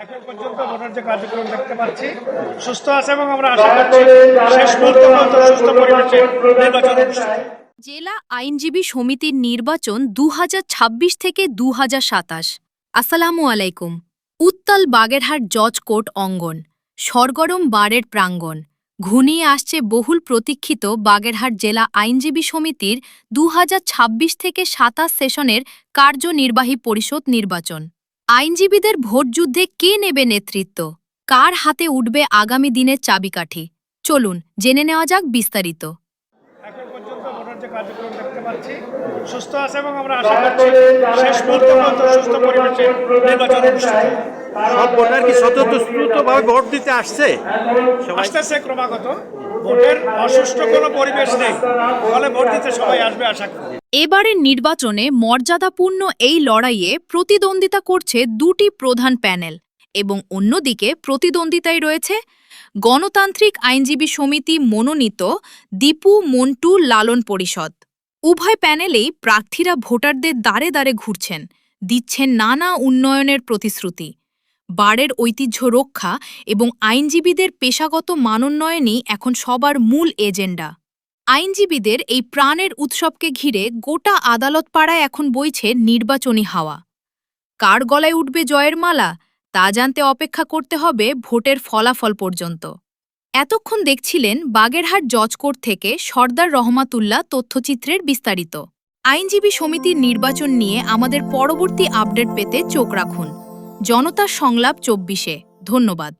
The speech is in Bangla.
এখন পর্যন্ত ভোটার যে কার্যক্রম দেখতে পাচ্ছি সুস্থ আছে এবং আমরা আশা করছি শেষ মুহূর্ত পর্যন্ত সুস্থ পরিবেশে নির্বাচন অনুষ্ঠিত হবে। জেলা আইনজীবী সমিতির নির্বাচন ২০২৬ থেকে ২০২৭। আসসালামু আলাইকুম। উত্তাল বাগেরহাট জজ কোর্ট অঙ্গন, সরগরম বারের প্রাঙ্গণ, ঘনিয়ে আসছে বহুল প্রতীক্ষিত বাগেরহাট জেলা আইনজীবী সমিতির ২০২৬ থেকে ২৭ সেশনের কার্যনির্বাহী পরিষদ নির্বাচন। আইনজীবীদের ভোটযুদ্ধে কে নেবে নেতৃত্ব, কার হাতে উঠবে আগামী দিনের চাবিকাঠি? চলুন জেনে নেওয়া যাক বিস্তারিত। এখন পর্যন্ত ভোটার যে কার্যক্রম দেখতে পাচ্ছি সুস্থ আছে এবং আমরা আশা করছি শেষ মুহূর্ত পর্যন্ত সুস্থ পরিবেশে নির্বাচন অনুষ্ঠিত হবে। সব ভোটার কি স্বতঃস্ফূর্তভাবে ভোট দিতে আসছে? আসতেছে ক্রমাগত, ভোটের অসুষ্ঠু কোনো পরিবেশ নেই, ফলে ভোট দিতে সবাই আসবে আশা করি। এবারের নির্বাচনে মর্যাদাপূর্ণ এই লড়াইয়ে প্রতিদ্বন্দ্বিতা করছে দুটি প্রধান প্যানেল এবং অন্যদিকে প্রতিদ্বন্দ্বিতায় রয়েছে গণতান্ত্রিক আইনজীবী সমিতি মনোনীত দীপু মন্টু লালন পরিষদ। উভয় প্যানেলেই প্রার্থীরা ভোটারদের দ্বারে দ্বারে ঘুরছেন, দিচ্ছেন নানা উন্নয়নের প্রতিশ্রুতি। বারের ঐতিহ্য রক্ষা এবং আইনজীবীদের পেশাগত মানোন্নয়নই এখন সবার মূল এজেন্ডা। আইনজীবীদের এই প্রাণের উৎসবকে ঘিরে গোটা আদালত পাড়ায় এখন বইছে নির্বাচনী হাওয়া। কার গলায় উঠবে জয়ের মালা তা জানতে অপেক্ষা করতে হবে ভোটের ফলাফল পর্যন্ত। এতক্ষণ দেখছিলেন বাগেরহাট জজ কোর্ট থেকে সর্দার রহমাতুল্লাহ তথ্যচিত্রের বিস্তারিত। আইনজীবী সমিতির নির্বাচন নিয়ে আমাদের পরবর্তী আপডেট পেতে চোখ রাখুন জনতার সংলাপ ২৪-এ। ধন্যবাদ।